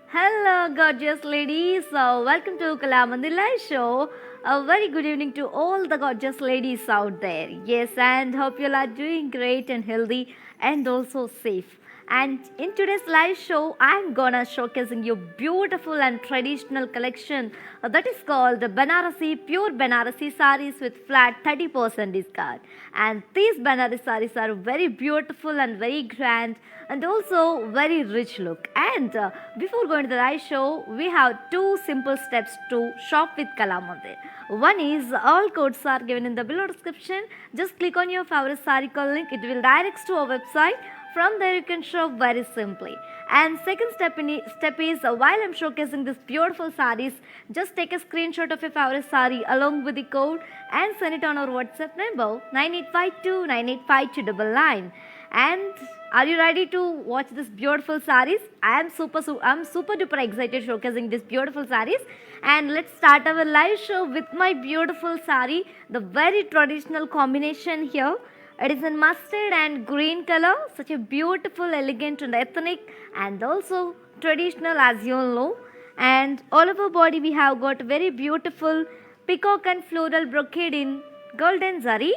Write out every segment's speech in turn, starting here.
Hello, gorgeous ladies. Welcome to Kalamandir Live Show. A very good evening to all the gorgeous ladies out there. Yes, and hope you all are doing great and healthy and also safe. And in today's live show, I'm gonna showcasing you beautiful and traditional collection that is called the Banarasi Pure Banarasi sarees with flat 30% discount. And these Banarasi sarees are very beautiful and very grand and also very rich look. And before going to the live show, we have two simple steps to shop with Kalamandir. One is all codes are given in the below description. Just click on your favorite saree code link. It will direct to our website. From there you can shop very simply. And second step is while I'm showcasing this beautiful sarees, just take a screenshot of your favorite saree along with the code and send it on our WhatsApp number 9852985299. And are you ready to watch this beautiful sarees? I'm super duper excited showcasing this beautiful sarees. And let's start our live show with my beautiful saree, the very traditional combination here. It is in mustard and green color, such a beautiful, elegant and ethnic and also traditional as you all know. And all over body we have got very beautiful peacock and floral brocade in golden zari.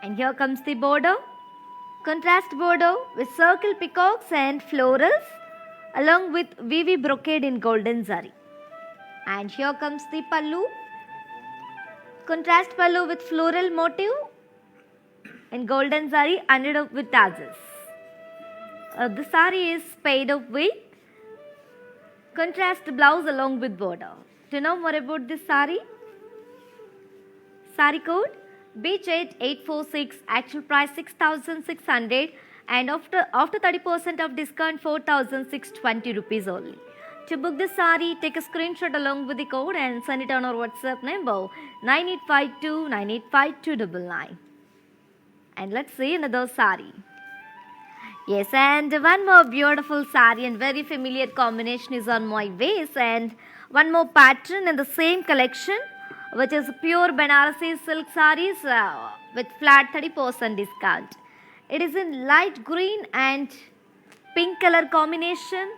And here comes the border, contrast border with circle peacocks and florals along with VV brocade in golden zari. And here comes the pallu, contrast pallu with floral motif in golden zari ended up with tassels. The sari is paid up with contrast blouse along with border. To know more about this sari? Sari code BJ846, actual price 6,600 and after 30% of discount 4,620 rupees only. To book this sari, take a screenshot along with the code and send it on our WhatsApp number 9852985299. And let's see another sari. Yes, and one more beautiful sari and very familiar combination is on my waist, and one more pattern in the same collection, which is pure Banarasi silk sarees with flat 30% discount. It is in light green and pink color combination.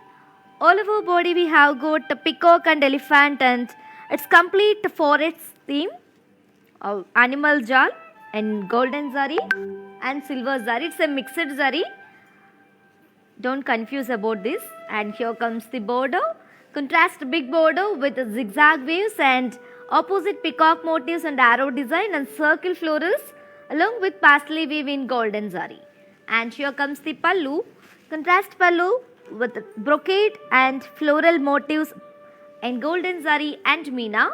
All over body we have got a peacock and elephant, and it's complete forest theme, animal jal and golden zari and silver zari. It's a mixed zari. Don't confuse about this. And here comes the border, contrast big border with zigzag waves and opposite peacock motifs and arrow design and circle florals along with parsley weave in golden zari. And here comes the pallu, contrast pallu with brocade and floral motifs and golden zari and meena.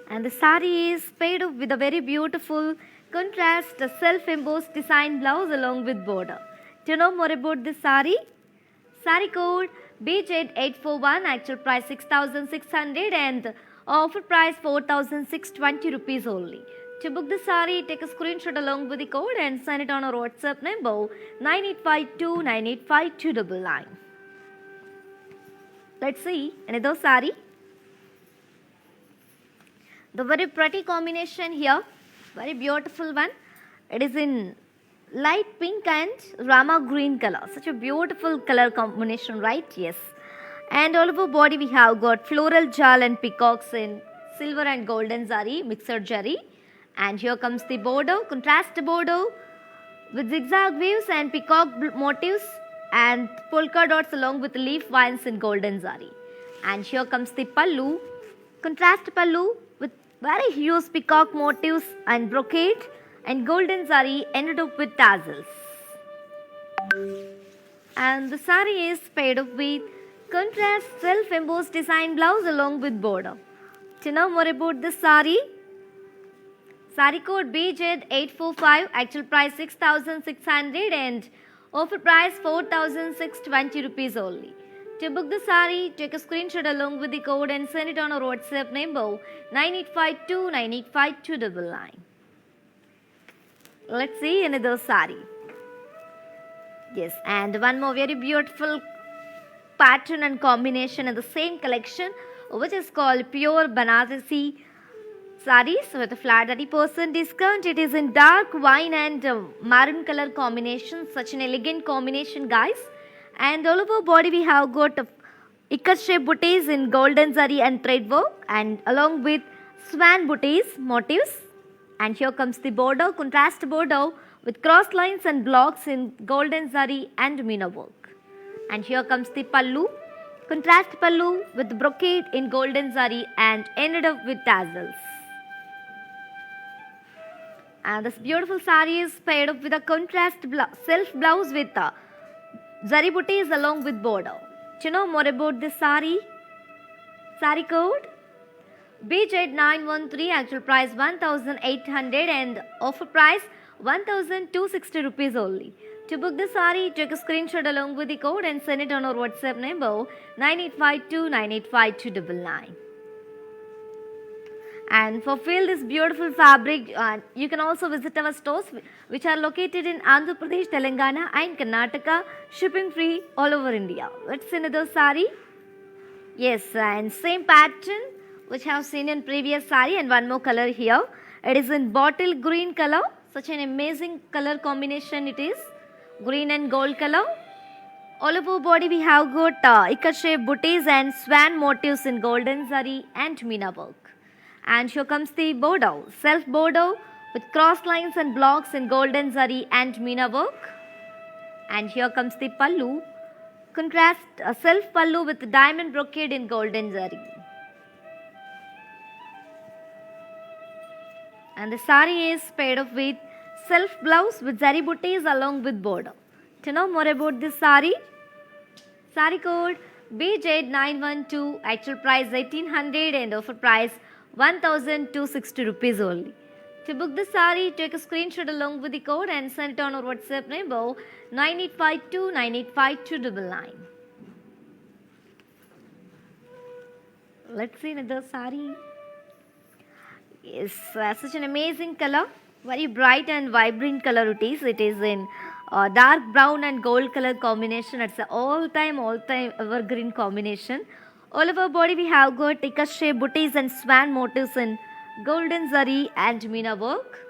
And the sari is paired up with a very beautiful contrast self-embossed design blouse along with border. To know more about this sari? Sari code BJ841, actual price 6,600 and offer price 4,620 rupees only. To book the sari, take a screenshot along with the code and send it on our WhatsApp number 9852985299. Let's see another sari. The very pretty combination here, very beautiful one. It is in light pink and rama green color. Such a beautiful color combination, right? Yes. And all over body we have got floral jal and peacocks in silver and golden zari, mixed zari. And here comes the border, contrast border with zigzag waves and peacock motifs and polka dots along with leaf vines in golden zari. And here comes the pallu, contrast pallu with very huge peacock motifs and brocade and golden zari ended up with tassels. And the sari is paired up with contrast self-embossed design blouse along with border. To know more about this sari? Sari code BJ845, actual price 6,600 and offer price 4,620 rupees only. To book the sari, take a screenshot along with the code and send it on our WhatsApp number 9852985299. Let's see another sari. Yes, and one more very beautiful pattern and combination in the same collection, which is called pure Banarasi sarees with a flat 30% discount. It is in dark wine and maroon color combination. Such an elegant combination, guys. And all over body we have got ikat shape booties in golden zari and thread work, and along with swan booties motifs. And here comes the border, contrast border with cross lines and blocks in golden zari and meena work. And here comes the pallu, contrast pallu with brocade in golden zari and ended up with tassels. And this beautiful saree is paired up with a contrast self blouse with zari booties along with border. Do you know more about this saree? Saree code BZ913, actual price 1800 and offer price 1260 rupees only. To book the saree, take a screenshot along with the code and send it on our WhatsApp number 9852985299. And for feel this beautiful fabric, you can also visit our stores which are located in Andhra Pradesh, Telangana and Karnataka, shipping free all over India. Let's see another saree. Yes, and same pattern which I have seen in previous saree, and one more color here. It is in bottle green color. Such an amazing color combination it is. Green and gold color. All over body we have got ikat shape booties and swan motifs in golden zari and meena work. And here comes the border, self border with cross lines and blocks in golden zari and meena work. And here comes the pallu, contrast self pallu with diamond brocade in golden zari. And the saree is paired up with self blouse with zari booties along with border. To know more about this saree, saree code BZ912, actual price 1800 and offer price 1260 rupees only. To book the saree, take a screenshot along with the code and send it on our WhatsApp number 9852985299. Let's see another saree. Yes, such an amazing color, very bright and vibrant color it is. It is in dark brown and gold color combination. It's an all-time evergreen combination. All over body we have got ikat shape booties and swan motifs in golden zari and meena work.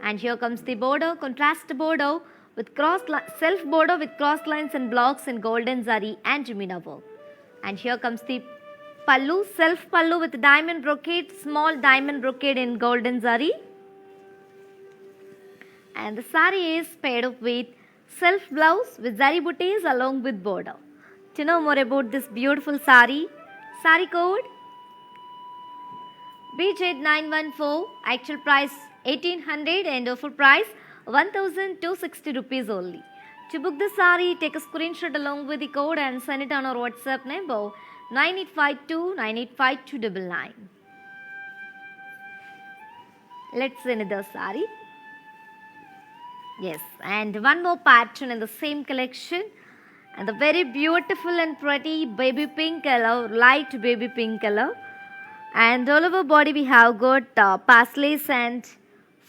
And here comes the border, contrast border with self border with cross lines and blocks in golden zari and meena work. And here comes the pallu, self pallu with diamond brocade, small diamond brocade in golden zari. And the saree is paired up with self blouse with zari booties along with border. To know more about this beautiful saree, saree code BZ914, actual price 1800 and offer price 1260 rupees only. To book the saree, take a screenshot along with the code and send it on our WhatsApp number 9852985299. Let's see another saree. Yes, and one more pattern in the same collection, and the very beautiful and pretty baby pink color, light baby pink color. And all over body we have got paisleys and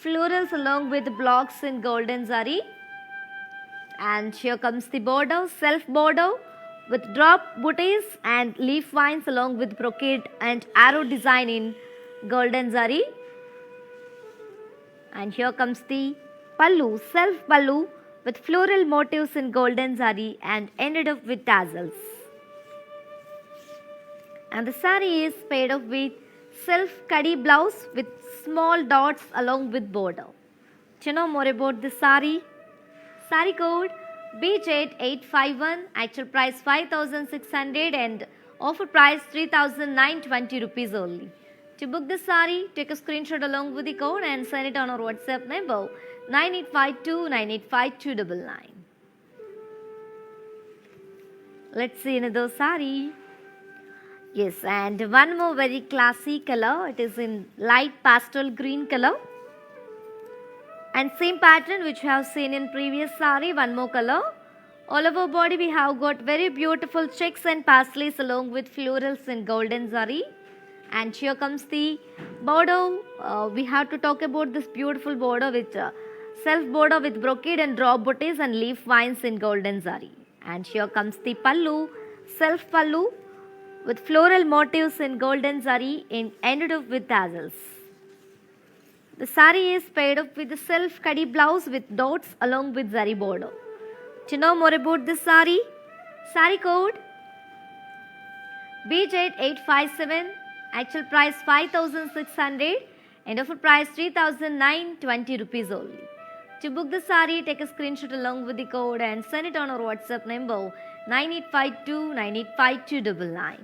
florals along with blocks in golden zari. And here comes the border, self border with drop booties and leaf vines along with brocade and arrow design in golden zari. And here comes the pallu, self pallu with floral motifs in golden zari and ended up with tassels. And the saree is paired up with self kadi blouse with small dots along with border. Do you know more about this saree? Saree code BZ851, actual price 5600 and offer price 3920 rupees only. To book this saree, take a screenshot along with the code and send it on our WhatsApp number 9852985299. Let's see another saree. Yes, and one more very classy color. It is in light pastel green color. And same pattern which we have seen in previous saree, one more color. All over body we have got very beautiful checks and paisleys along with florals in golden zari. And here comes the border. We have to talk about this beautiful border with self border with brocade and drop booties and leaf vines in golden zari. And here comes the pallu, self pallu with floral motifs in golden zari and ended up with tassels. The sari is paired up with a self kadi blouse with dots along with zari border. To know more about this sari, sari code BJ857, actual price 5600 and offer price 3920 rupees only. To book the sari, take a screenshot along with the code and send it on our WhatsApp number 9852985299.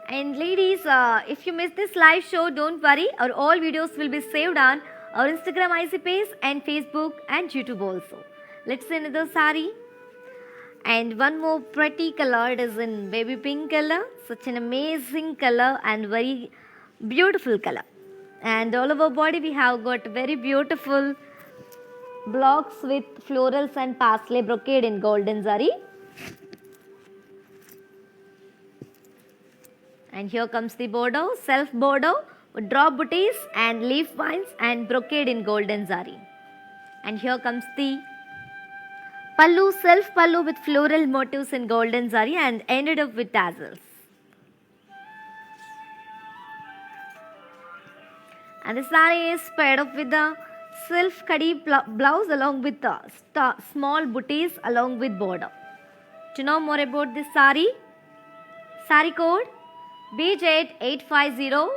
And ladies, if you miss this live show, don't worry. Our all videos will be saved on our Instagram IC page and Facebook and YouTube also. Let's see another sari. And one more pretty color, it is in baby pink color. Such an amazing color and very beautiful color. And all over body we have got very beautiful blocks with florals and parsley brocade in golden zari. And here comes the border, self border with drop booties and leaf vines and brocade in golden zari. And here comes the pallu, self pallu with floral motifs in golden zari and ended up with tassels. And the sari is paired up with the self kadi blouse along with the small booties along with border. To know more about this sari, sari code BJ850,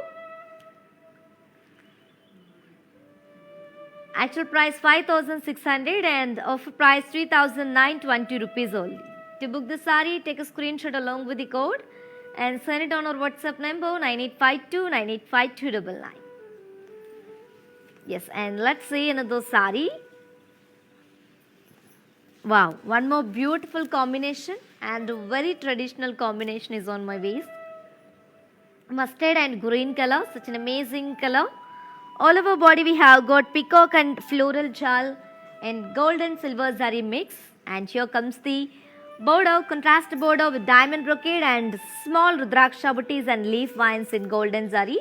actual price 5600 and offer price 3920 rupees only. To book the sari, take a screenshot along with the code and send it on our WhatsApp number 9852985299. Yes, and let's see another sari. Wow, one more beautiful combination and a very traditional combination is on my waist. Mustard and green color, such an amazing color. All over body we have got peacock and floral jal and gold and silver zari mix. And here comes the border, contrast border with diamond brocade and small rudraksha booties and leaf vines in golden zari.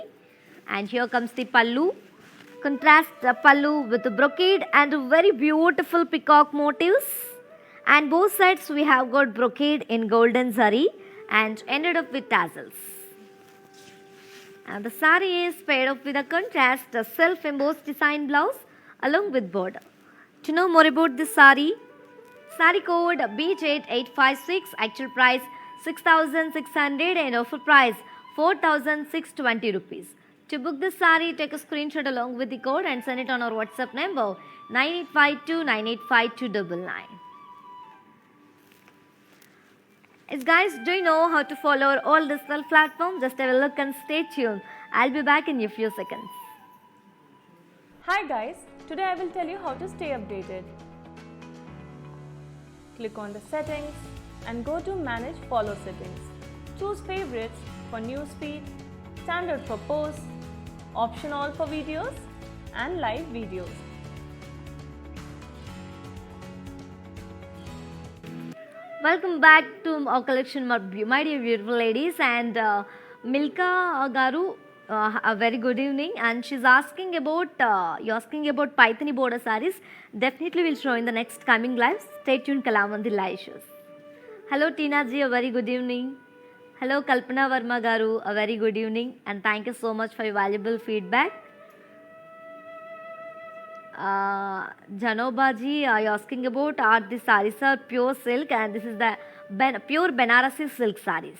And here comes the pallu, contrast pallu with the brocade and very beautiful peacock motifs. And both sides we have got brocade in golden zari and ended up with tassels. And the sari is paired up with a contrast, a self-embossed design blouse along with border. To know more about this sari, sari code BJ856, actual price 6600 and offer price 4620 rupees. To book this sari, take a screenshot along with the code and send it on our WhatsApp number 9852985299. Yes, guys, do you know how to follow our all digital platforms? Just have a look and stay tuned. I'll be back in a few seconds. Hi guys, today I will tell you how to stay updated. Click on the settings and go to manage follow settings. Choose favorites for newsfeed, standard for posts, option all for videos and live videos. Welcome back to our collection, my dear beautiful ladies. And Milka Garu, a very good evening. And she's asking about you're asking about Paithani border sarees. Definitely will show in the next coming lives. Stay tuned, Kalamandi live shows. Hello Tina ji, a very good evening. Hello Kalpana Verma Garu, a very good evening. And thank you so much for your valuable feedback. Janobaji, you're asking about are the sarees are pure silk and this is the pure Banarasi silk sarees.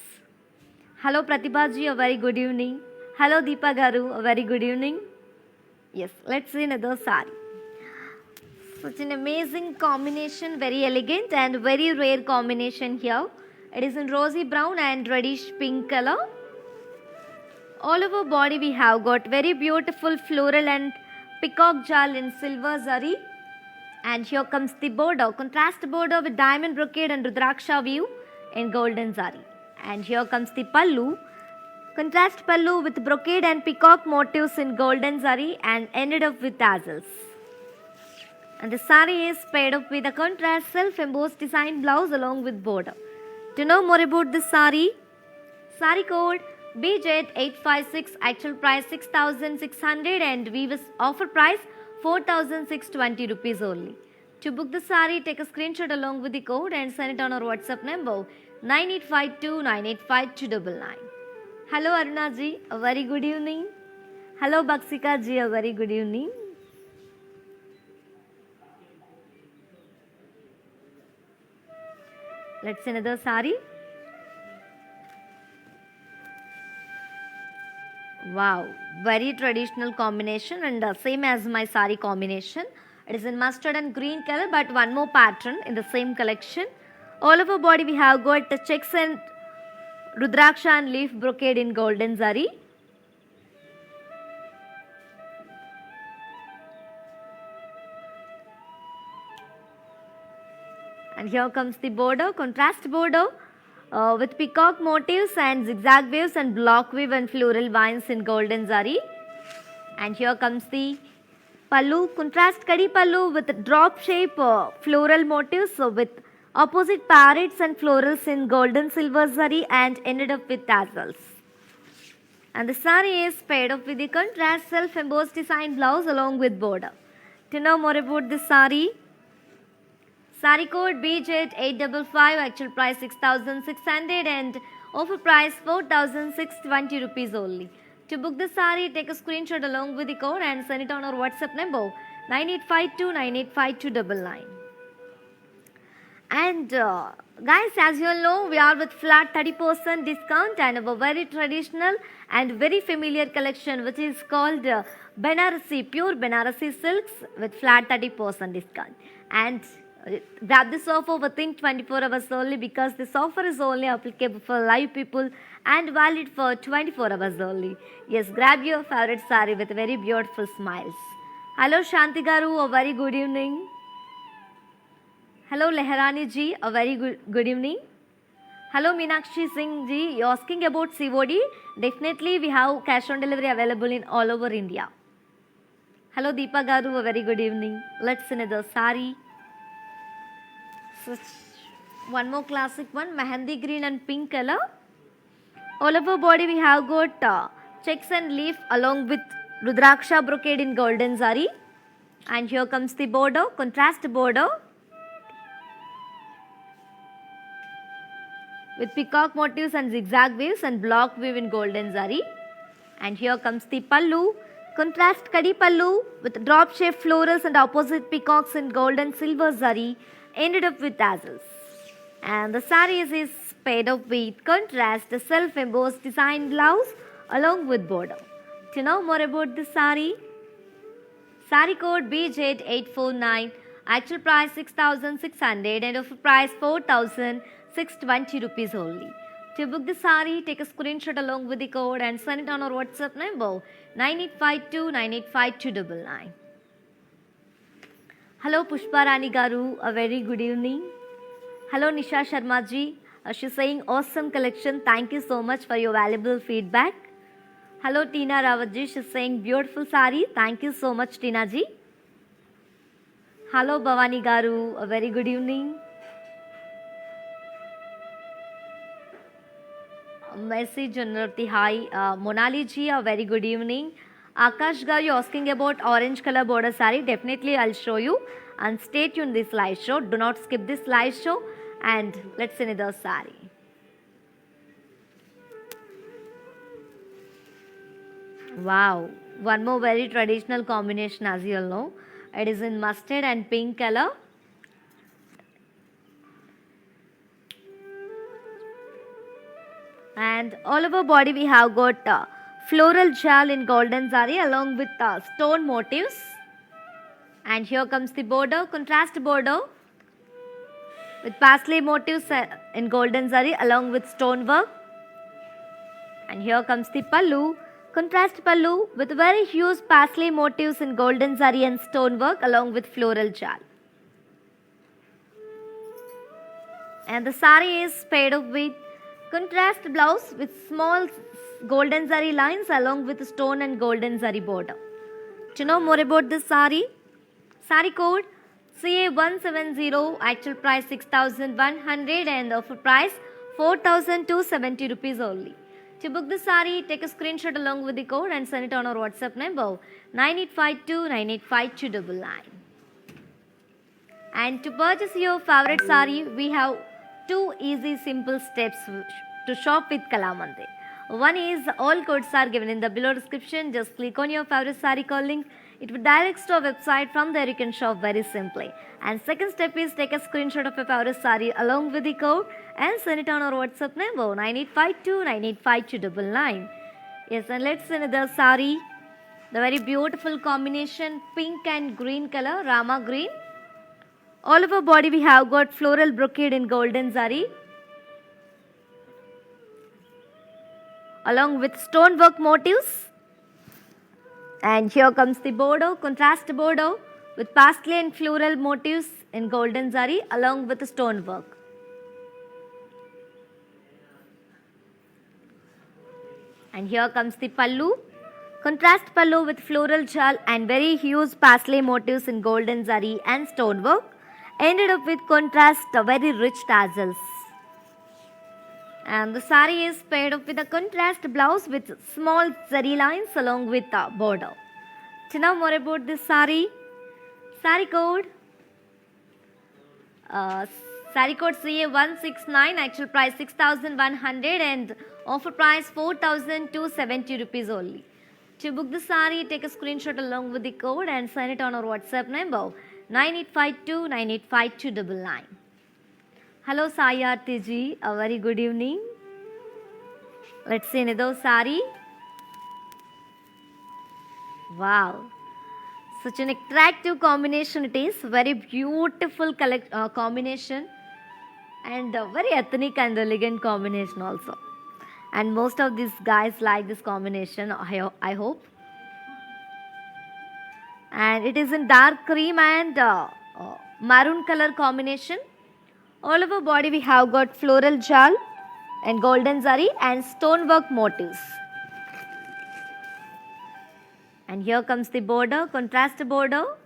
Hello Pratibhaji, a very good evening. Hello Deepa Garu, a very good evening. Yes, let's see another saree. Such an amazing combination, very elegant and very rare combination here. It is in rosy brown and reddish pink color. All over body we have got very beautiful floral and peacock jal in silver zari. And here comes the border, contrast border with diamond brocade and rudraksha view in golden zari. And here comes the pallu, contrast pallu with brocade and peacock motifs in golden zari and ended up with tassels. And the sari is paired up with a contrast self-embossed design blouse along with border. To know more about this sari, sari code BJ856, actual price 6600 and weaver's offer price 4620 rupees only. To book the sari, take a screenshot along with the code and send it on our WhatsApp number 9852985299. Hello Aruna ji, a very good evening. Hello Baksika ji, a very good evening. Let's see another sari. Wow, very traditional combination and same as my sari combination. It is in mustard and green color, but one more pattern in the same collection. All over body we have got the checks and rudraksha and leaf brocade in golden zari. And here comes the border, contrast border with peacock motifs and zigzag waves and block weave and floral vines in golden zari. And here comes the pallu, contrast kadi pallu with drop shape floral motifs with opposite parrots and florals in golden silver zari and ended up with tassels. And the sari is paired up with the contrast self-embossed design blouse along with border. To know more about this sari, sari code BJ855, actual price 6,600 and offer price 4,620 rupees only. To book the sari, take a screenshot along with the code and send it on our WhatsApp number 9852985299. And guys, as you all know, we are with flat 30% discount and a very traditional and very familiar collection which is called Banarasi, pure Banarasi silks with flat 30% discount. And grab this offer within 24 hours only because this offer is only applicable for live people and valid for 24 hours only. Yes, grab your favorite sari with very beautiful smiles. Hello Shanti Garu, a very good evening. Hello Lehrani ji, a very good evening. Hello Meenakshi Singh ji, you are asking about COD. Definitely we have cash on delivery available in all over India. Hello Deepa Garu, a very good evening. Let's see another sari. So, one more classic one, mehendi green and pink color. All over body we have got checks and leaf along with rudraksha brocade in golden zari. And here comes the border, contrast border with peacock motifs and zigzag waves and block weave in golden zari. And here comes the pallu, contrast kadi pallu with drop shaped florals and opposite peacocks in gold and silver zari ended up with tassels. And the sari is paired up with contrast self-embossed design blouse along with border. To know more about this sari, sari code BJ849, actual price 6,600 and offer price 4,620 rupees only. To book the sari, take a screenshot along with the code and send it on our WhatsApp number 9852985299. Hello Pushpa Rani Garu, a very good evening. Hello Nisha Sharma ji, she's saying awesome collection. Thank you so much for your valuable feedback. Hello Tina Rawat ji, she's saying beautiful sari. Thank you so much Tina ji. Hello Bhavani Garu, a very good evening. Message Janarti, hi. Monali ji, a very good evening. Akash Garu, you're asking about orange color border sari. Definitely I'll show you. And stay tuned this live show. Do not skip this live show. And let's see another sari. Wow. One more very traditional combination as you all know. It is in mustard and pink color. And all over body we have got floral jal in golden zari along with stone motifs. And here comes the border, contrast border with parsley motifs in golden zari along with stone work. And here comes the pallu, contrast pallu with very huge parsley motifs in golden zari and stone work along with floral jal. And the sari is paired up with contrast blouse with small golden zari lines along with stone and golden zari border. To know more about this sari, sari code CA170, actual price 6,100 and offer price 4,270 rupees only. To book the sari, take a screenshot along with the code and send it on our WhatsApp number 9852985299. And to purchase your favorite sari, we have two easy, simple steps to shop with Kalamandir. One is all codes are given in the below description. Just click on your favorite saree call link. It will direct to our website. From there you can shop very simply. And second step is take a screenshot of your favorite saree along with the code and send it on our WhatsApp number 9852985299. Yes, and let's see another saree. The very beautiful combination pink and green color, Rama green. All over body we have got floral brocade in golden zari along with stonework motifs. And here comes the border, contrast border with pastel and floral motifs in golden zari along with the stonework. And here comes the pallu, contrast pallu with floral jal and very huge pastel motifs in golden zari and stonework. Ended up with contrast very rich tassels. And the saree is paired up with a contrast blouse with small zari lines along with the border. To know more about this saree, saree code CA169, actual price 6,100 and offer price 4,270 rupees only. To book the saree, take a screenshot along with the code and send it on our WhatsApp number 9852985299. Hello Sayarthi ji, a very good evening. Let's see another saree. Wow, such an attractive combination it is. Very beautiful combination and very ethnic and elegant combination also. And most of these guys like this combination, I hope. And it is in dark cream and maroon color combination. All over body we have got floral jal and golden zari and stonework motifs. And here comes the border, contrast border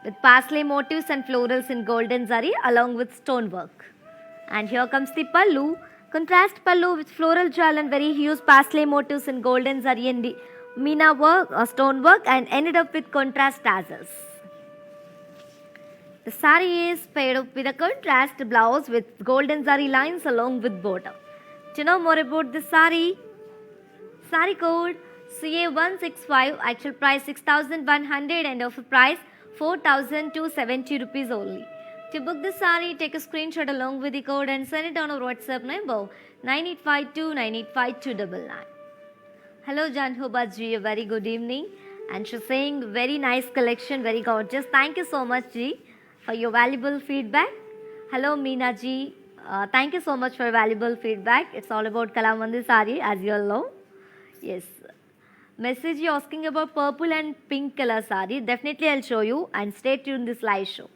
with pastel motifs and florals in golden zari along with stonework. And here comes the pallu, contrast pallu with floral jal and very huge pastel motifs in golden zari and the Meena work or stonework and ended up with contrast tassels. The saree is paired up with a contrast blouse with golden zari lines along with border. To know more about this saree, saree code CA165, actual price 6,100 and offer price 4,270 rupees only. To book the saree, take a screenshot along with the code and send it on our WhatsApp number 9852985299. Hello Janhoba ji, a very good evening. And she's saying very nice collection, very gorgeous. Thank you so much ji for your valuable feedback. Hello Meena ji, thank you so much for valuable feedback. It's all about Kalamandir saree as you all know. Yes. Message you asking about purple and pink color saree. Definitely I'll show you and stay tuned this live show.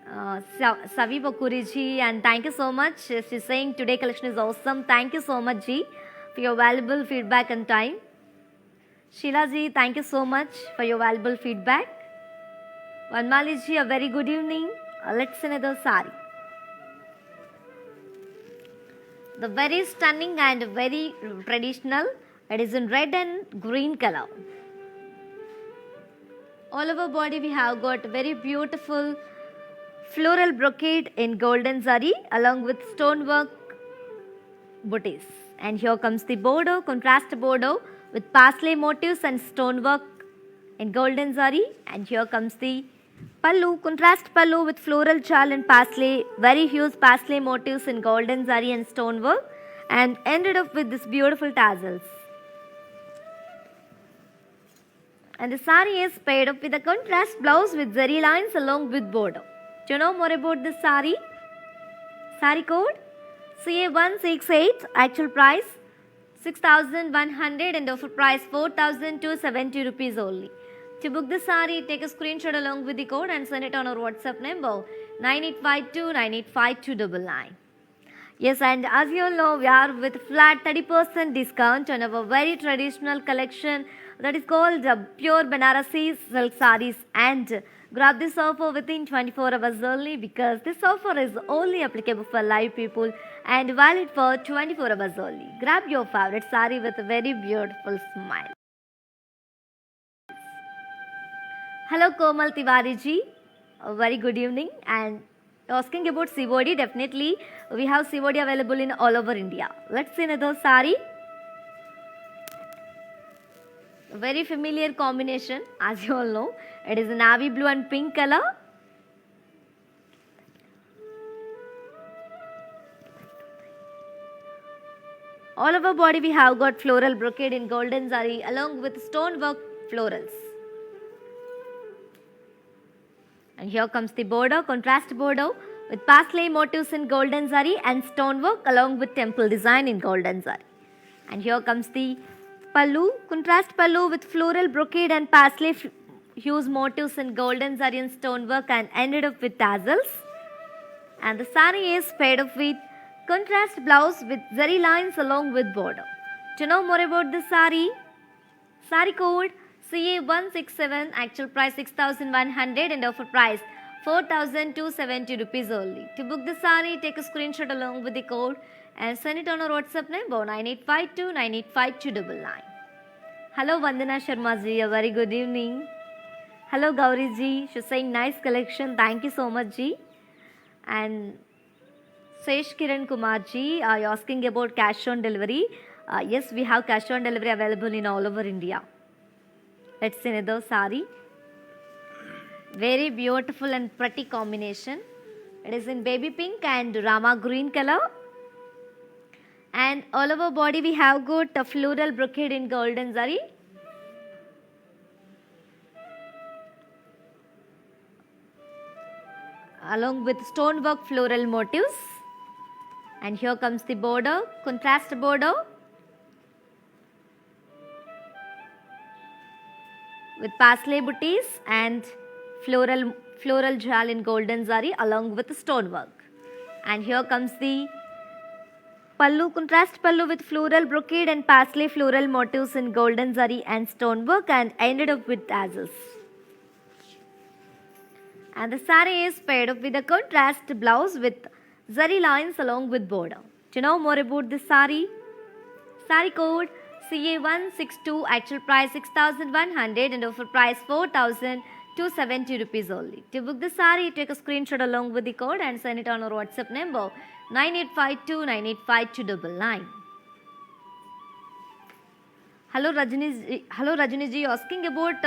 Savi Bakuri ji, and thank you so much. She's saying today collection is awesome. Thank you so much ji for your valuable feedback and time. Sheila ji, thank you so much for your valuable feedback. Vanmali ji, a very good evening. Let's see another saree. The very stunning and very traditional. It is in red and green color. All over body we have got very beautiful floral brocade in golden zari along with stonework booties. And here comes the border, contrast border with pastel motifs and stonework in golden zari. And here comes the pallu, contrast pallu with floral jal and pastel, very huge pastel motifs in golden zari and stonework, and ended up with this beautiful tassels. And the saree is paired up with a contrast blouse with zari lines along with border. Do you know more about this saree? Saree code CA168, actual price 6,100 and offer price 4,270 rupees only. To book the saree, take a screenshot along with the code and send it on our WhatsApp number 9852985299. Yes, and as you all know, we are with flat 30% discount on our very traditional collection that is called Pure Banarasi Silk Sarees, and grab this offer within 24 hours only because this offer is only applicable for live people and valid for 24 hours only. Grab your favorite saree with a very beautiful smile. Hello Komal Tiwari ji. A very good evening. And asking about COD, definitely we have COD available in all over India. Let's see another sari. A very familiar combination, as you all know. It is a navy blue and pink color. All over body we have got floral brocade in golden zari along with stonework florals. And here comes the border, contrast border with parsley motifs in golden zari and stonework along with temple design in golden zari. And here comes the pallu, contrast pallu with floral brocade and parsley hues motifs in golden zari and stonework and ended up with tassels. And the sari is paired up with contrast blouse with zari lines along with border. To know more about this sari code CA167, actual price 6100 and offer price 4270 rupees only. To book the sari, take a screenshot along with the code and send it on our WhatsApp number 9852985299. Hello Vandana Sharma ji, a very good evening. Hello Gauri ji, she's saying nice collection, thank you so much ji. And Sesh Kiran Kumar ji, you're asking about cash on delivery. Yes, we have cash on delivery available in all over India. Let's see another sari. Very beautiful and pretty combination. It is in baby pink and Rama green color. And all over body we have got a floral brocade in golden zari. Along with stonework floral motifs. And here comes the border, contrast border with parsley booties and floral jal in golden zari along with stonework. And here comes the pallu, contrast pallu with floral brocade and parsley floral motifs in golden zari and stonework and ended up with tassels. And the sari is paired up with a contrast blouse with zari lines along with border. To know more about this sari code CA162, actual price 6100 and offer price 4270 rupees only. To book the sari, take a screenshot along with the code and send it on our WhatsApp number 9852985299. Hello Rajani ji, asking about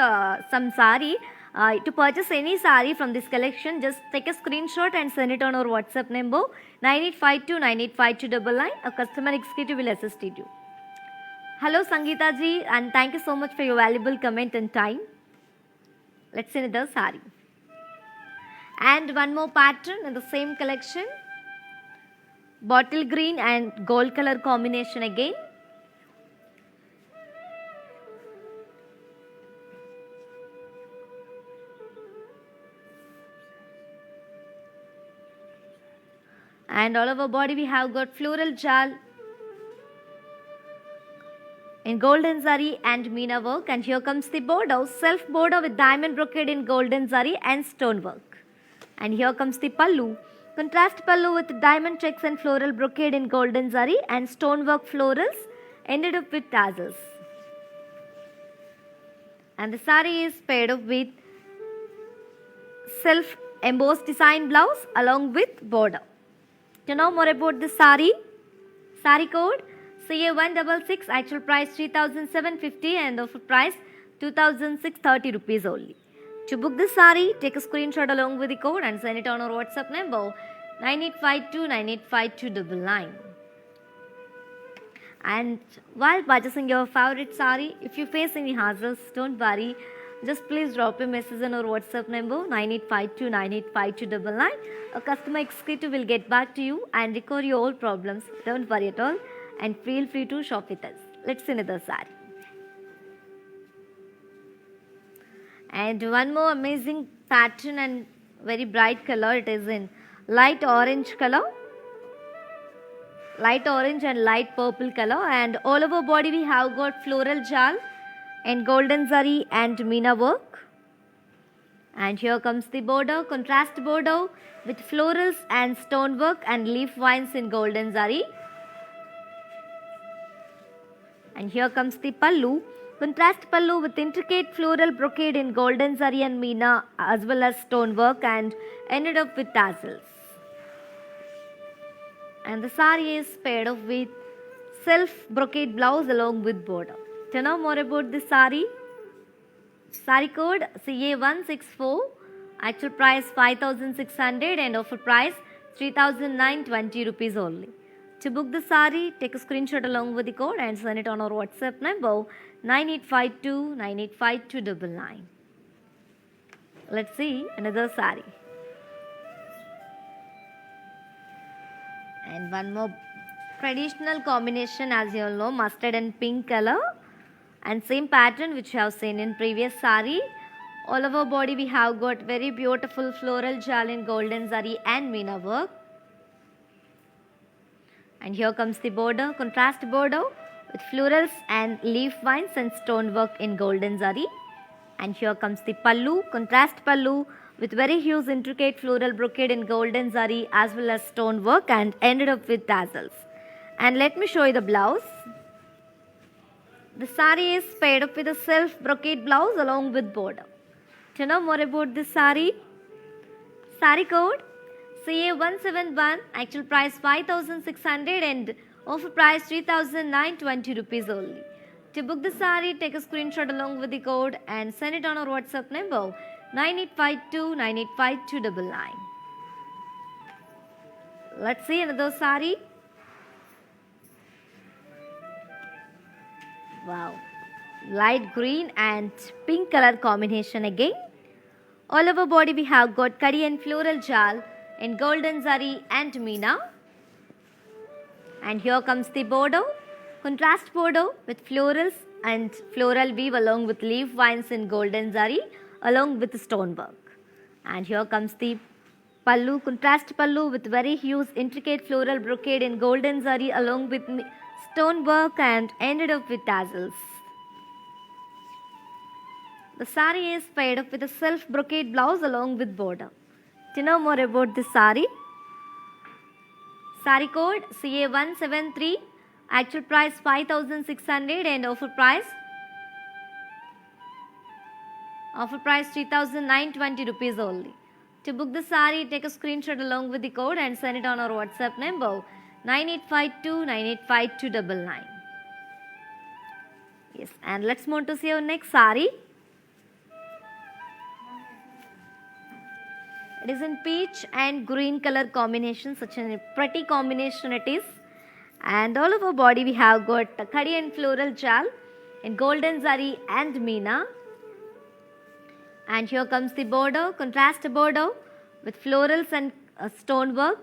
some sari. To purchase any sari from this collection, just take a screenshot and send it on our WhatsApp number 9852985299. A customer executive will assist you. Hello Sangeeta ji, and thank you so much for your valuable comment and time. Let's see another sari. And one more pattern in the same collection. Bottle green and gold color combination again. And all over body we have got floral jal in golden zari and meena work. And here comes the border, self border with diamond brocade in golden zari and stone work. And here comes the pallu, contrast pallu with diamond checks and floral brocade in golden zari and stone work florals ended up with tassels. And the sari is paired up with self embossed design blouse along with border. To know more about this sari code CA166, actual price 3750 and offer price 2630 rupees only. To book this sari, take a screenshot along with the code and send it on our WhatsApp number 9852985299. And while purchasing your favorite sari, if you face any hassles, don't worry. Just please drop a message on our WhatsApp number 9852985299. A customer executive will get back to you and record your all problems. Don't worry at all and feel free to shop with us. Let's see another sari. And one more amazing pattern and very bright color. It is in light orange color. Light orange and light purple color. And all over body we have got floral jal and golden zari and meena work. And here comes the border, contrast border with florals and stonework and leaf vines in golden zari. And here comes the pallu, contrast pallu with intricate floral brocade in golden zari and meena as well as stonework and ended up with tassels. And the sari is paired up with self brocade blouse along with border. To know more about this sari, sari code CA164, actual price 5600 and offer price 3920 rupees only. To book the sari, take a screenshot along with the code and send it on our WhatsApp number 9852 985299. Let's see another sari. And one more traditional combination, as you all know, mustard and pink color, and same pattern which you have seen in previous sari. All over body we have got very beautiful floral jal in golden zari and meena work. And here comes the border, contrast border with florals and leaf vines and stonework in golden zari. And here comes the pallu, contrast pallu with very huge intricate floral brocade in golden zari as well as stonework and ended up with tassels. And let me show you the blouse. The sari is paired up with a self brocade blouse along with border. To know more about this sari, sari code CA171, actual price 5600 and offer price 3920 rupees only. To book the sari, take a screenshot along with the code and send it on our WhatsApp number 9852 985299. Let's see another sari. Wow, light green and pink color combination again. All over body we have got kadi and floral jal in golden zari and meena. And here comes the border, contrast border with florals and floral weave along with leaf vines in golden zari along with stonework. And here comes the pallu, contrast pallu with very huge intricate floral brocade in golden zari along with stonework and ended up with tassels. The sari is paired up with a self brocade blouse along with border. To know more about this sari, sari code CA173, actual price 5600 and offer price 3920 rupees only. To book the sari, take a screenshot along with the code and send it on our WhatsApp number 9852 985299. Yes, and let's move to see our next sari. It is in peach and green color combination, such a pretty combination it is. And all over body we have got kadi and floral jal in golden zari and meena. And here comes the border, contrast border with florals and stonework.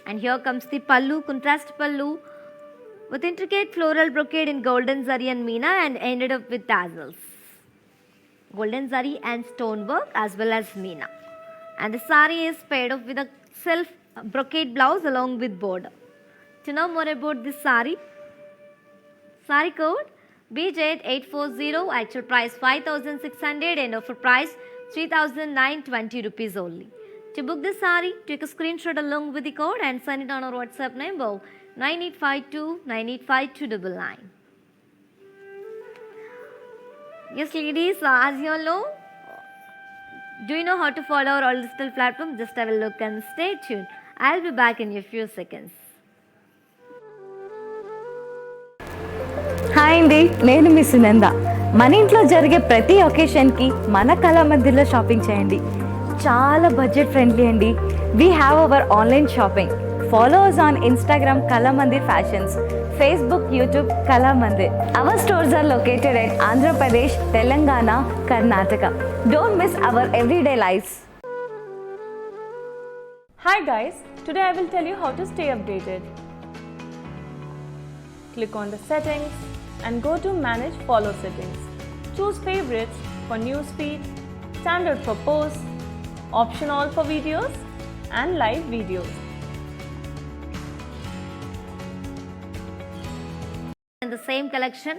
And here comes the pallu, contrast pallu with intricate floral brocade in golden zari and meena and ended up with tassels. Golden zari and stonework as well as meena. And the sari is paired up with a self brocade blouse along with border. To know more about this sari, sari code BJ840, actual price 5600 and offer price 3920 rupees only. To book this sari, take a screenshot along with the code and send it on our WhatsApp number 9852 985299. Yes, ladies, as you all know, do you know how to follow our all digital platform? Just have a look and stay tuned. I'll be back in a few seconds. Hi అండి, నేను మీ సునంద. మన ఇంట్లో జరిగే ప్రతి ఒకేషన్కి మన కళామందిర్లో shopping చేయండి. చాలా budget friendly అండి. We have our online shopping. Follow us on Instagram Kalamandir Fashions, Facebook, YouTube Kalamandir. Our stores are located at Andhra Pradesh, Telangana, Karnataka. Don't miss our everyday lives. Hi guys, today I will tell you how to stay updated. Click on the settings and go to manage follow settings. Choose favorites for newsfeed, standard for posts, option all for videos and live videos. In the same collection,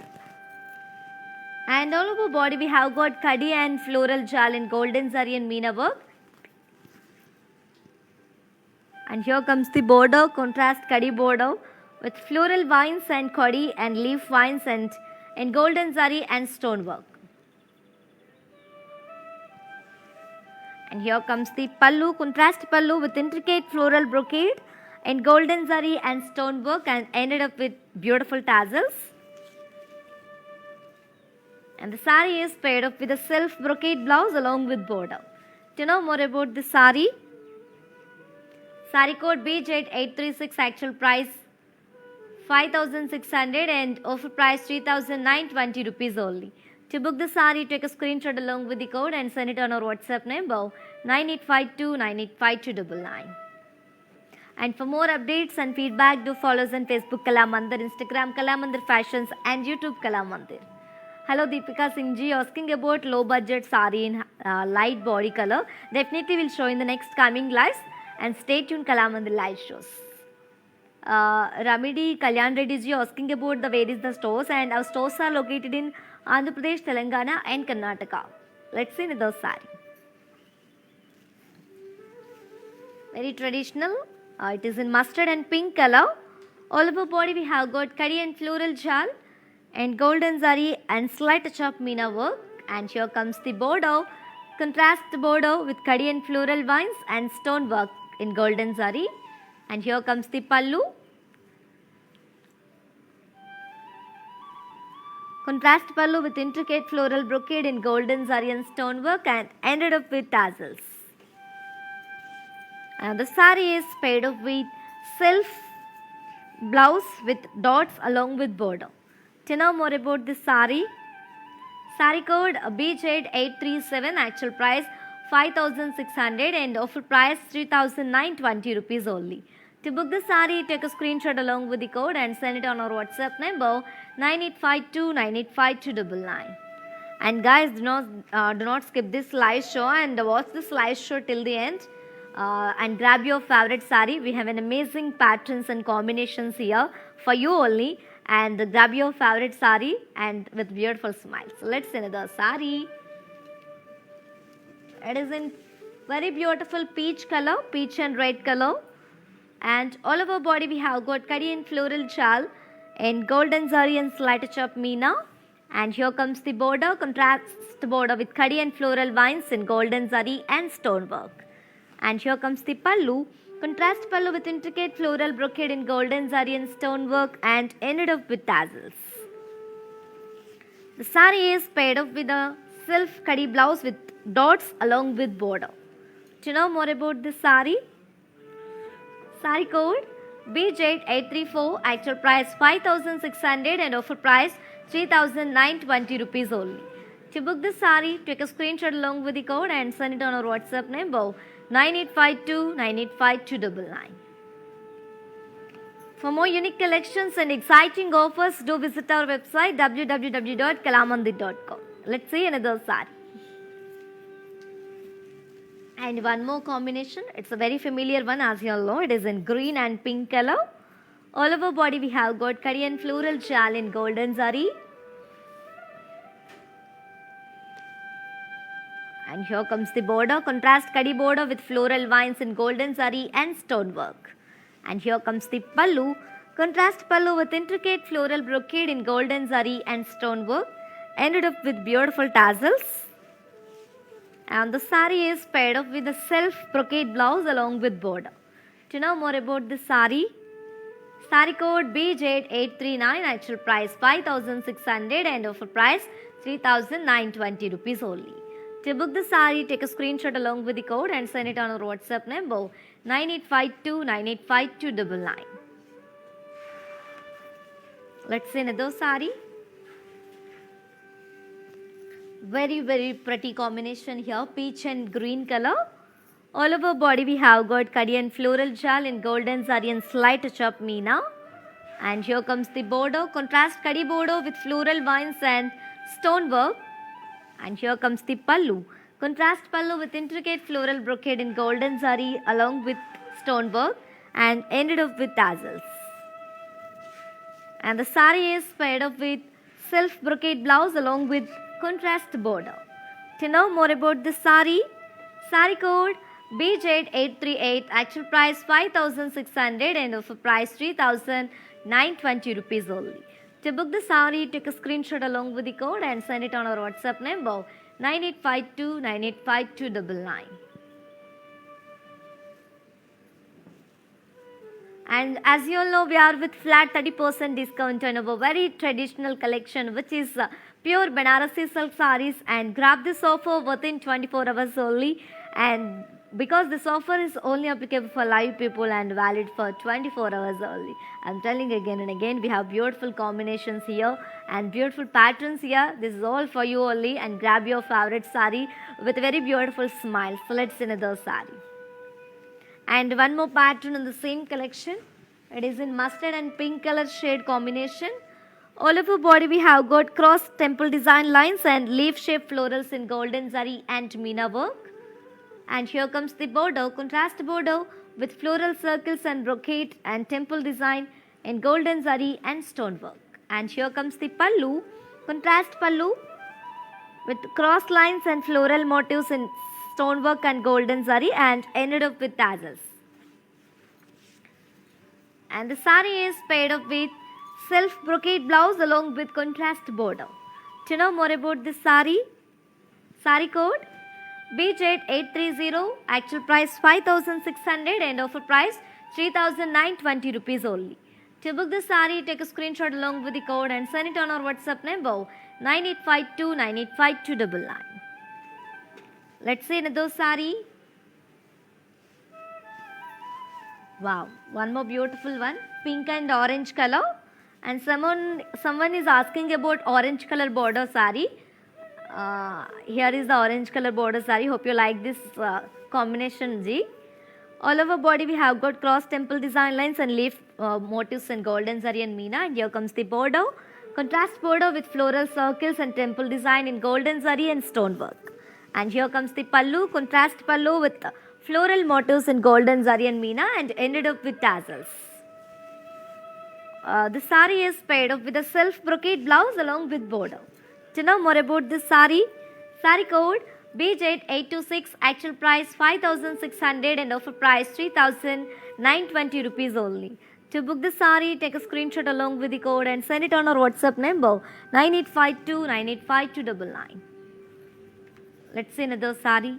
and all over body we have got kadi and floral jal in golden zari and meena work. And here comes the border, contrast kadi border with floral vines and kadi and leaf vines and in golden zari and stonework. And here comes the pallu, contrast pallu with intricate floral brocade in golden zari and stonework and ended up with beautiful tassels. And the sari is paired up with a self brocade blouse along with border. To know more about the sari, sari code BJ836, actual price 5,600 and offer price 3,920 rupees only. To book the sari, take a screenshot along with the code and send it on our WhatsApp number 9852985299. And for more updates and feedback, do follow us on Facebook Kalamandir, Instagram Kalamandir Fashions and YouTube Kalamandir. Hello, Deepika Singh ji, asking about low budget sari in light body color. Definitely will show in the next coming lives, and stay tuned Kalamandir live shows. Ramidi Kalyan Reddy ji asking about the where is the stores, and our stores are located in Andhra Pradesh, Telangana and Karnataka. Let's see the sari. Very traditional. It is in mustard and pink color. All over body we have got kadi and floral jal and golden zari and slight touch of meena work. And here comes the border, contrast border with kadi and floral vines and stone work in golden zari. And here comes the pallu, contrast pallu with intricate floral brocade in golden zari and stone work and ended up with tassels. And the sari is paired up with self blouse with dots along with border. To know more about this sari, sari code BJ837, actual price 5,600 and offer price 3,920 rupees only. To book the sari, take a screenshot along with the code and send it on our WhatsApp number 9852985299. And guys, do not skip this live show and watch this live show till the end. And grab your favorite sari. We have an amazing patterns and combinations here for you only. And grab your favorite sari and with beautiful smiles. So let's see another sari. It is in very beautiful peach color, peach and red color. And all over body we have got kadi and floral jal in golden zari and slight touch of meena. And here comes the border, contrast border with kadi and floral vines in golden zari and stonework. And here comes the pallu, contrast pallu with intricate floral brocade in golden zari and stonework and ended up with tassels. The sari is paired up with a self kadi blouse with dots along with border. To know more about this sari, sari code BJ834, actual price 5,600 and offer price 3,920 rupees only. To book this sari, take a screenshot along with the code and send it on our WhatsApp number 9852985299. For more unique collections and exciting offers, do visit our website www.kalamandir.com. Let's see another sari. And one more combination. It's a very familiar one, as you all know. It is in green and pink color. All over body we have got kadi and floral jal in golden zari. And here comes the border, contrast kadi border with floral vines in golden zari and stonework. And here comes the pallu, contrast pallu with intricate floral brocade in golden zari and stonework, ended up with beautiful tassels. And the sari is paired up with a self brocade blouse along with border. To know more about this sari, sari code BJ839, actual price 5,600 and offer price 3,920 rupees only. To book the sari, take a screenshot along with the code and send it on our WhatsApp number 9852985299. Let's see another sari. Very pretty combination here, peach and green color. All over body we have got kadi and floral jal in golden zari and slight touch of meena. And here comes the border, contrast kadi border with floral vines and stonework. And here comes the pallu, contrast pallu with intricate floral brocade in golden zari along with stonework and ended up with tassels. And the sari is paired up with self brocade blouse along with contrast border. To know more about this sari, sari code BJ838, actual price 5,600 and offer price 3,920 rupees only. To book the sari, take a screenshot along with the code and send it on our WhatsApp number 9852985299. And as you all know, we are with flat 30% discount on our very traditional collection, which is pure Banarasi silk sarees. And grab this offer within 24 hours only. And because this offer is only applicable for live people and valid for 24 hours only. I'm telling again and again, we have beautiful combinations here and beautiful patterns here. This is all for you only. And grab your favorite saree with a very beautiful smile. So let's see another saree. And one more pattern in the same collection. It is in mustard and pink color shade combination. All over body we have got cross temple design lines and leaf shaped florals in golden zari and meena work. And here comes the border, contrast border with floral circles and brocade and temple design in golden zari and stonework. And here comes the pallu, contrast pallu with cross lines and floral motifs in stonework and golden zari and ended up with tassels. And the saree is paired up with self brocade blouse along with contrast border. To know more about this saree code BJ830, actual price 5600 and offer price 3920 rupees only. To book the saree, take a screenshot along with the code and send it on our WhatsApp number 9852985299. Let's see another saree. Wow, one more beautiful one, pink and orange color. And someone is asking about orange color border saree. Here is the orange color border saree. Hope you like this combination, G. All over body we have got cross temple design lines and leaf motifs in golden zari and meena. And here comes the border, contrast border with floral circles and temple design in golden zari and stonework. And here comes the pallu, contrast pallu with floral motifs in golden zari and meena and ended up with tassels. The saree is paired up with a self brocade blouse along with border. To know more about this saree code BJ826, actual price 5600 and offer price 3920 rupees only. To book the saree, take a screenshot along with the code and send it on our WhatsApp number 9852985299. Let's see another saree.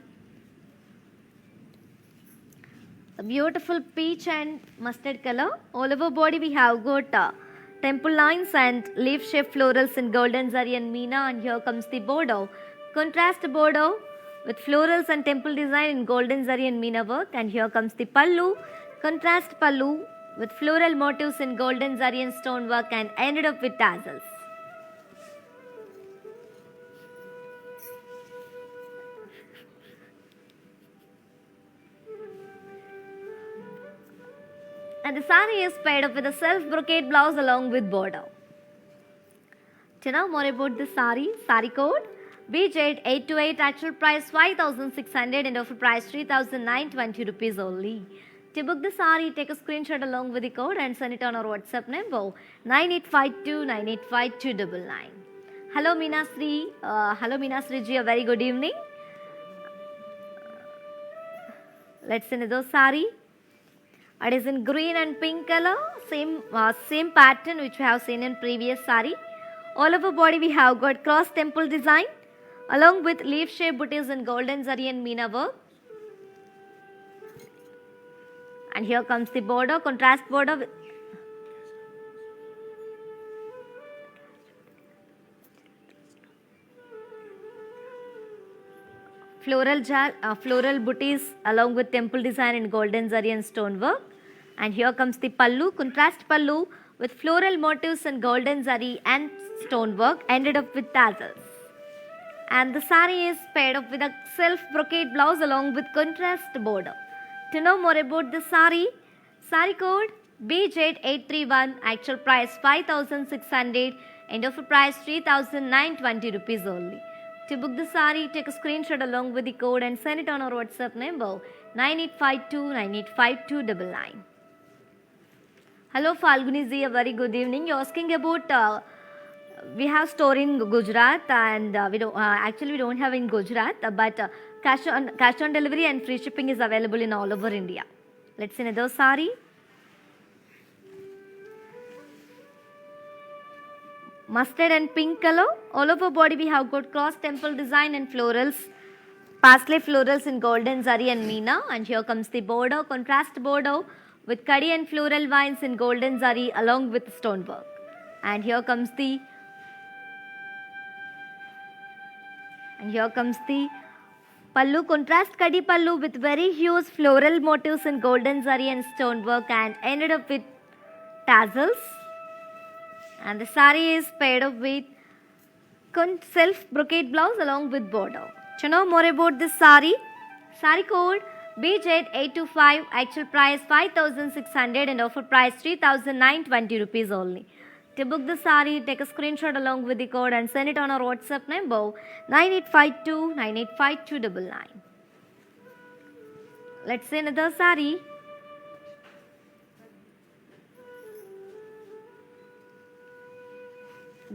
A beautiful peach and mustard color. All over body we have got temple lines and leaf shaped florals in golden zari and meena. And here comes the border, contrast border with florals and temple design in golden zari and meena work. And here comes the pallu, contrast pallu with floral motifs in golden zari and stonework and ended up with tassels. And the saree is paired up with a self brocade blouse along with border. To know more about the saree code BJ828, actual price 5600 and offer price 3920 rupees only. To book the saree, take a screenshot along with the code and send it on our WhatsApp number 9852985299. Hello Meenasri ji, a very good evening. Let's see another saree. It is in green and pink color, same pattern which we have seen in previous saree. All over body we have got cross temple design along with leaf shaped booties in golden zari and meena work. And here comes the border, contrast border with floral booties along with temple design in golden zari and stonework. And here comes the pallu, contrast pallu with floral motifs in golden zari and stonework, ended up with tassels. And the saree is paired up with a self brocade blouse along with contrast border. To know more about the saree code BJ831, actual price 5600 and offer price 3920 rupees only. To book the saree, take a screenshot along with the code and send it on our WhatsApp number 9852985299. Hello Falguni ji, a very good evening. You're asking about we have store in Gujarat and we don't have in Gujarat, but cash on delivery and free shipping is available in all over India. Let's see another saree. mustard and pink color. All over body we have got cross temple design and florals, parsley florals in golden zari and meena. And here comes the border, contrast border with kadi and floral vines in golden zari along with stonework. And here comes the pallu, contrast kadi pallu with very huge floral motifs in golden zari and stonework and ended up with tassels. And the sari is paired up with self brocade blouse along with border. To know more about this sari, sari code BZ825, actual price 5,600 and offer price 3,920 rupees only. To book the sari, take a screenshot along with the code and send it on our WhatsApp number 9852 985299. Let's see another sari.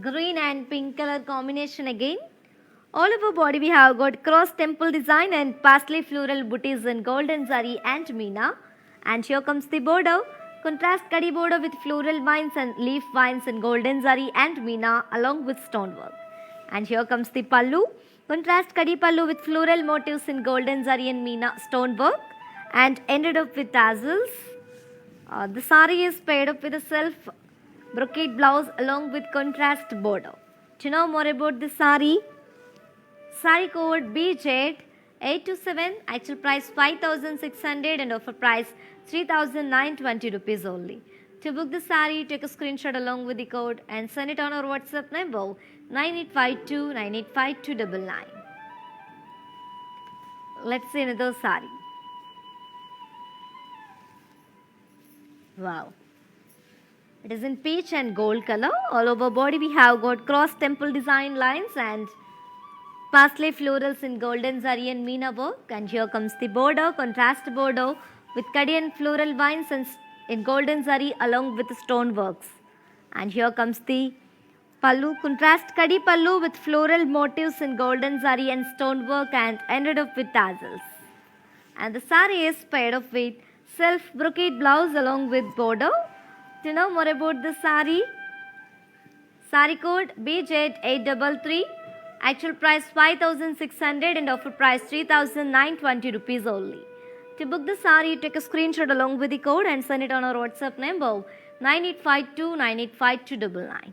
Green and pink color combination again. All over body we have got cross temple design and parsley floral booties in golden zari and meena. And here comes the border. Contrast kadi border with floral vines and leaf vines in golden zari and meena along with stonework. And here comes the pallu. Contrast kadi pallu with floral motifs in golden zari and meena stonework and ended up with tassels. The sari is paired up with a self brocade blouse along with contrast border. To know more about this sari, sari code BZ827, actual price 5,600 and offer price 3,920 rupees only. To book the sari, take a screenshot along with the code and send it on our WhatsApp number 9852 985299. Let's see another sari. Wow. It is in peach and gold color. All over body we have got cross temple design lines and parsley florals in golden zari and meena work. And here comes the border, contrast border with kadi and floral vines and in golden zari along with stone works. And here comes the pallu, contrast kadi pallu with floral motifs in golden zari and stone work and ended up with tassels. And the sari is paired up with self brocade blouse along with border. To know more about the sari, sari code BZ833, actual price 5,600 and offer price 3,920 rupees only. To book the sari, take a screenshot along with the code and send it on our WhatsApp number 9852 985299.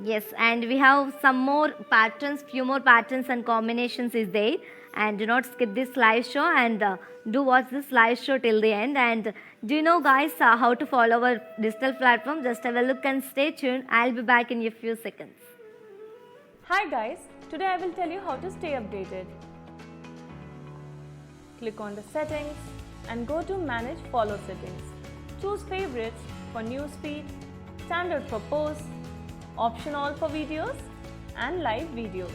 Yes, and we have some more patterns, few more patterns and combinations is there. And do not skip this live show and do watch this live show till the end. And do you know guys how to follow our digital platform? Just have a look and stay tuned. I'll be back in a few seconds. Hi guys, today I will tell you how to stay updated. Click on the settings and go to manage follow settings. Choose favorites for newsfeed, standard for posts, option all for videos and live videos.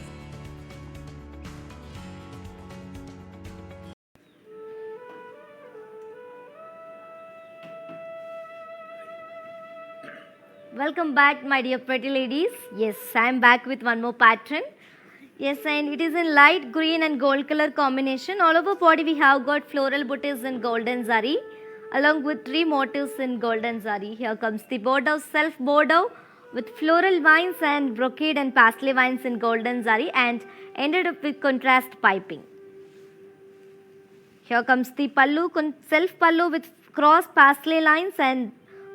Welcome back my dear pretty ladies. Yes, I am back with one more pattern. Yes, and it is in light green and gold color combination. All over body we have got floral booties in golden zari along with tree motifs in golden zari. Here comes the border, self border with floral vines and brocade and parsley vines in golden zari and ended up with contrast piping. Here comes the pallu, self pallu with cross parsley lines and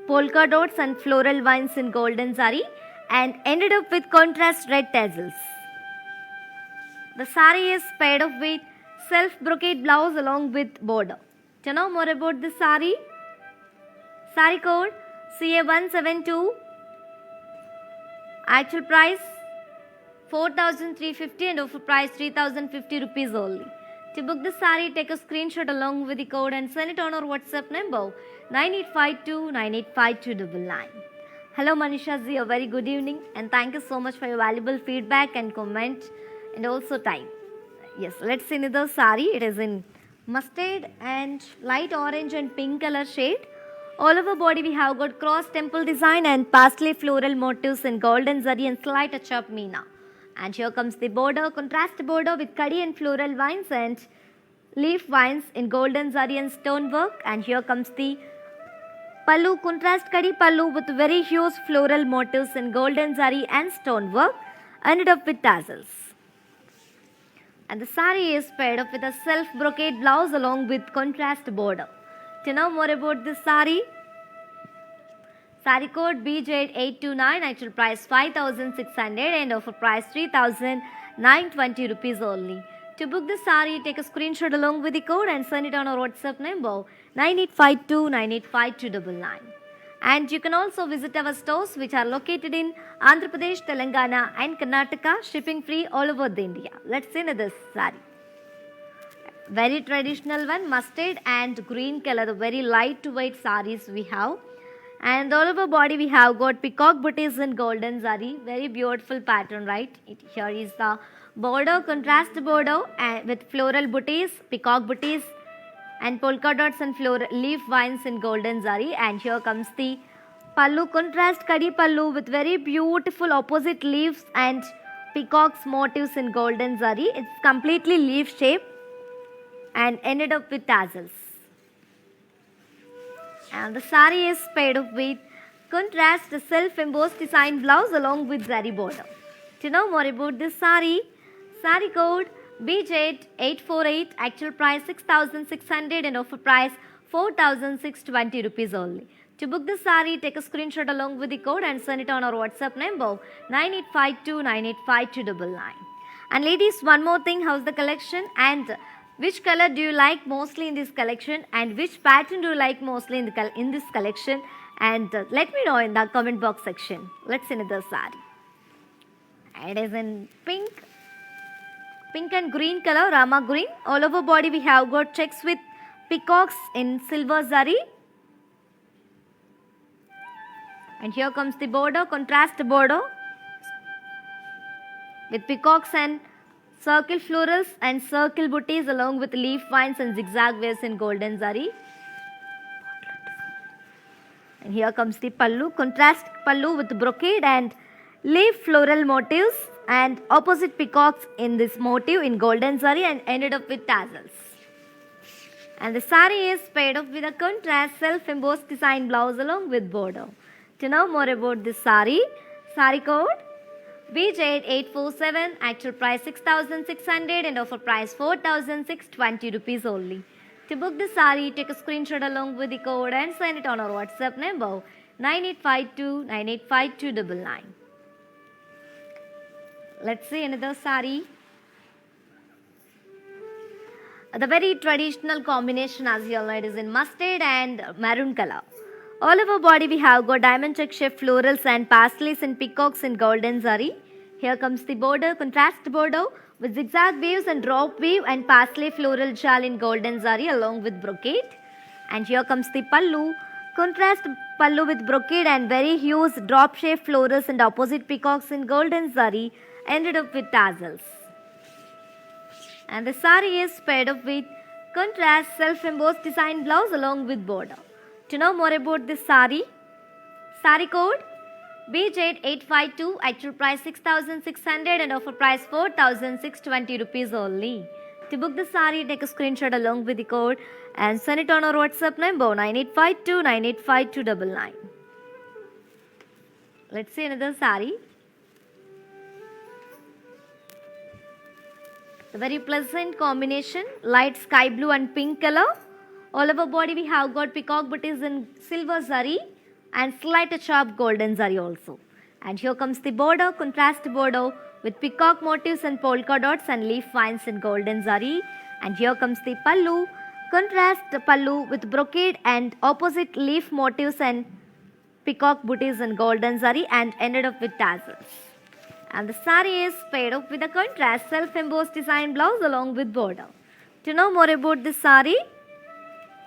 polka dots and floral vines in golden zari and ended up with contrast red tassels. The sari is paired up with self brocade blouse along with border. To know more about this sari, sari code CA172, actual price 4,350 and offer price 3,050 rupees only. To book the sari, take a screenshot along with the code and send it on our WhatsApp number 9852 985299. Hello Manisha ji, a very good evening and thank you so much for your valuable feedback and comment and also time. Yes, let's see another sari. It is in mustard and light orange and pink color shade. All over body we have got cross temple design and parsley floral motifs in golden zari and slight touch of meena. And here comes the border, contrast border with kadi and floral vines and leaf vines in golden zari and stonework. And here comes the pallu, contrast kadi pallu with very huge floral motifs in golden zari and stonework, ended up with tassels. And the sari is paired up with a self brocade blouse along with contrast border. To know more about this sari, sari code BJ829, actual price 5,600 and offer price 3,920 rupees only. To book the sari, take a screenshot along with the code and send it on our WhatsApp number 9852985299. And you can also visit our stores which are located in Andhra Pradesh, Telangana and Karnataka, shipping free all over the India. Let's see another sari. Very traditional one, mustard and green color, the very lightweight saris we have. And all over body we have got peacock booties in golden zari, very beautiful pattern, right? Here is the border, contrast border and with floral booties, peacock booties and polka dots and floral leaf vines in golden zari. And here comes the pallu, contrast kadi pallu with very beautiful opposite leaves and peacocks motifs in golden zari. It's completely leaf shape and ended up with tassels. And the sari is paired up with contrast self-embossed design blouse along with zari border. To know more about this sari, sari code BJ848, actual price 6,600 and offer price 4,620 rupees only. To book the sari, take a screenshot along with the code and send it on our WhatsApp number 9852985299. And ladies, one more thing, how's the collection and which color do you like mostly in this collection and which pattern do you like mostly in this collection, and let me know in the comment box section. Let's see another sari. It is in pink and green color, Rama green. All over body we have got checks with peacocks in silver zari. And here comes the border, contrast border with peacocks and circle florals and circle booties along with leaf vines and zigzag waves in golden zari. And here comes the pallu, contrast pallu with brocade and leaf floral motifs and opposite peacocks in this motif in golden zari and ended up with tassels. And the sari is paired up with a contrast self-embossed design blouse along with border. To know more about this sari, sari code BJ847, actual price 6,600 and offer price 4,620 rupees only. To book the sari, take a screenshot along with the code and send it on our WhatsApp number 9852985299. Let's see another sari. The very traditional combination, as you all know, it is in mustard and maroon color. All over body we have got diamond check shape florals and paisleys and peacocks in golden zari. Here comes the border, contrast border with zigzag waves and drop weave and paisley floral jal in golden zari along with brocade. And here comes the pallu, contrast pallu with brocade and very huge drop shape florals and opposite peacocks in golden zari ended up with tassels. And the sari is paired up with contrast self-embossed design blouse along with border. To know more about this sari, sari code BJ852, actual price 6,600 and offer price 4,620 rupees only. To book the sari, take a screenshot along with the code and send it on our WhatsApp number 9852985299. Let's see another sari. The very pleasant combination, light sky blue and pink color. All over body we have got peacock booties in silver zari and slight touch of golden zari also. And here comes the border, contrast border with peacock motifs and polka dots and leaf vines in golden zari. And here comes the pallu, contrast pallu with brocade and opposite leaf motifs and peacock booties in golden zari and ended up with tassels. And the sari is paired up with a contrast self-embossed design blouse along with border. To know more about this sari,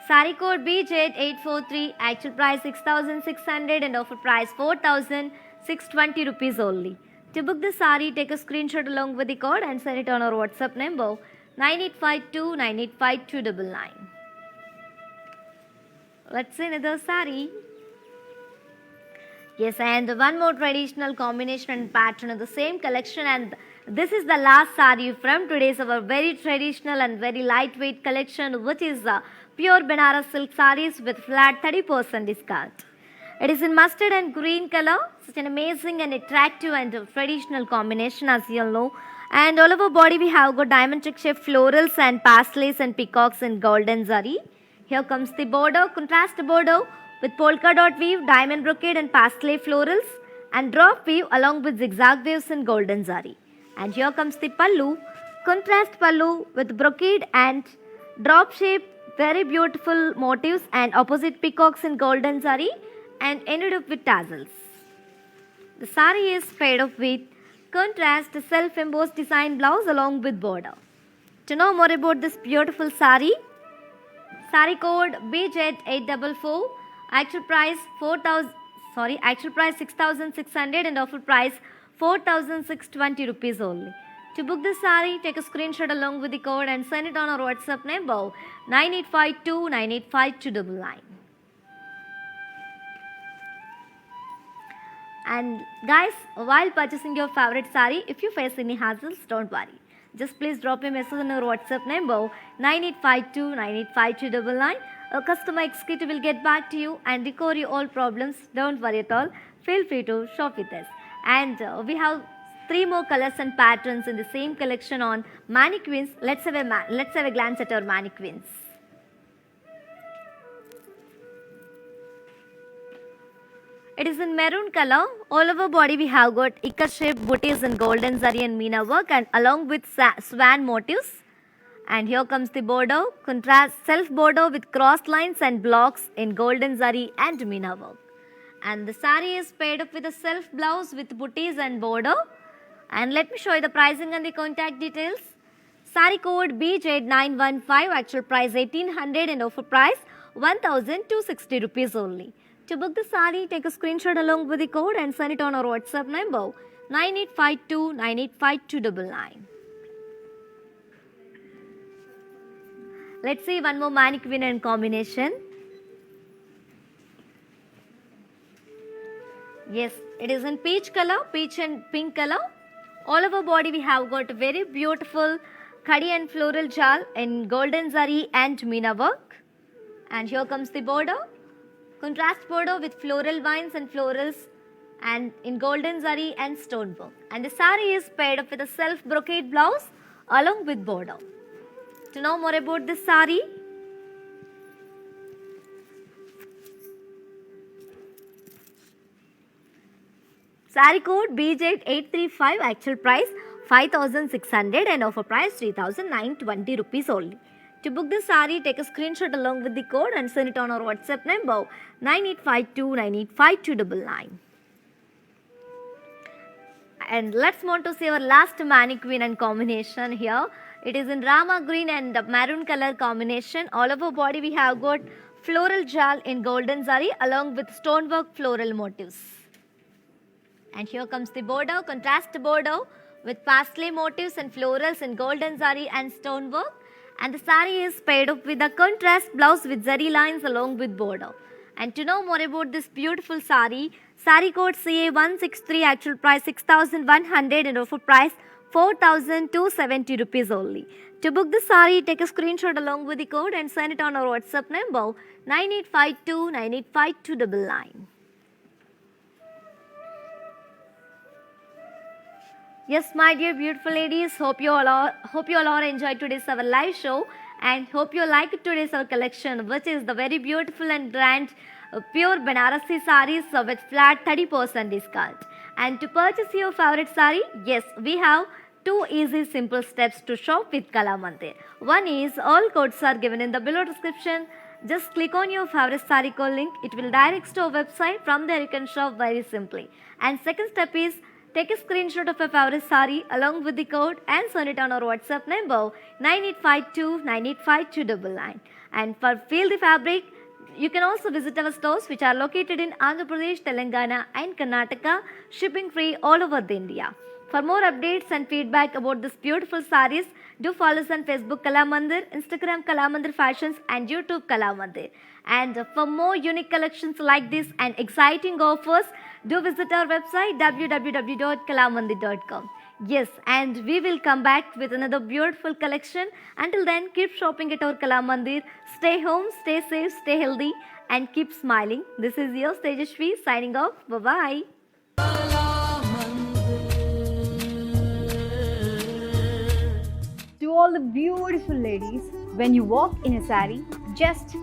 sari code BJ843, actual price 6,600 and offer price 4,620 rupees only. To book the sari, take a screenshot along with the code and send it on our WhatsApp number 9852985299. Let's see another sari. Yes, and one more traditional combination and pattern of the same collection, and this is the last sari from today's our very traditional and very lightweight collection, which is pure Banaras silk sarees with flat 30% discount. It is in mustard and green color, such an amazing and attractive and traditional combination as you all know. And all over body we have got diamond trick shape florals and pastels and peacocks in golden zari. Here comes the border, contrast border with polka dot weave, diamond brocade and pastel florals and drop weave along with zigzag waves in golden zari. And here comes the pallu, contrast pallu with brocade and drop shape, very beautiful motifs and opposite peacocks in golden zari and ended up with tassels. The sari is paired up with contrast self-embossed design blouse along with border. To know more about this beautiful sari code BZ844, actual price 6,600 and offer price 4,620 rupees only. To book this sari, take a screenshot along with the code and send it on our WhatsApp number 9852 985299. And guys, while purchasing your favorite sari, if you face any hassles, don't worry. Just please drop a message on our WhatsApp number 9852 985299. A customer executive will get back to you and recover your all problems. Don't worry at all. Feel free to shop with us. And we have 3 more colors and patterns in the same collection on mannequins. Let's have a glance at our mannequins. It is in maroon color. All over body we have got ikat shaped booties in golden zari and meena work and along with swan motifs. And here comes the border, contrast self border with cross lines and blocks in golden zari and meena work. And the sari is paired up with a self blouse with booties and border. And let me show you the pricing and the contact details. Sari code BJ915, actual price 1800 and offer price 1260 rupees only. To book the sari, take a screenshot along with the code and send it on our WhatsApp number 9852 985299. Let's see one more mannequin and combination. Yes, it is in peach color, peach and pink color. All over body we have got a very beautiful khadi and floral jal in golden zari and meena work. And here comes the border, contrast border with floral vines and florals and in golden zari and stone work. And the sari is paired up with a self brocade blouse along with border. To know more about this sari, sari code BJ835, actual price 5,600 and offer price 3,920 rupees only. To book this sari, take a screenshot along with the code and send it on our WhatsApp number 9852 985299. And let's move on to see our last mannequin and combination here. It is in Rama green and maroon color combination. All over body we have got floral jal in golden zari along with stonework floral motifs. And here comes the border, contrast border with pastel motifs and florals in golden zari and stonework. And the sari is paired up with a contrast blouse with zari lines along with border. And to know more about this beautiful sari, sari code CA163, actual price 6,100 and offer price 4,270 rupees only. To book the sari, take a screenshot along with the code and send it on our WhatsApp number 9852 985299. Yes, my dear beautiful ladies, hope you all are enjoyed today's our live show and hope you like today's our collection, which is the very beautiful and grand pure Banarasi sarees with flat 30% discount. And to purchase your favorite saree, yes, we have 2 easy simple steps to shop with Kalamandir. One is all codes are given in the below description. Just click on your favorite saree code link. It will direct to our website. From there you can shop very simply. And second step is take a screenshot of your favorite saree along with the code and send it on our WhatsApp number 9852 985299. And for Feel the Fabric, you can also visit our stores which are located in Andhra Pradesh, Telangana and Karnataka, shipping free all over the India. For more updates and feedback about this beautiful sarees, do follow us on Facebook Kalamandir, Instagram Kalamandir Fashions and YouTube Kalamandir. And for more unique collections like this and exciting offers, do visit our website www.kalamandir.com. Yes, and we will come back with another beautiful collection. Until then, keep shopping at our Kala Mandir. Stay home, stay safe, stay healthy, and keep smiling. This is your Tejashvi signing off. Bye bye. To all the beautiful ladies, when you walk in a sari, just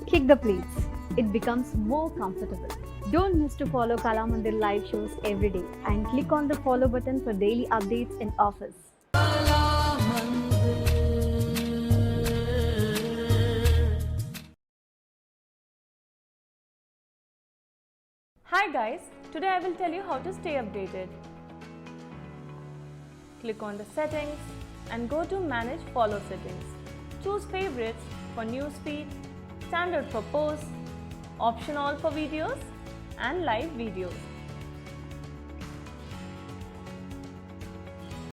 kick the pleats. It becomes more comfortable. Don't miss to follow Kala Mandir live shows every day and click on the follow button for daily updates and offers. Hi guys, today I will tell you how to stay updated. Click on the settings and go to manage follow settings. Choose favorites for newsfeed, standard for posts, option all for videos and live videos.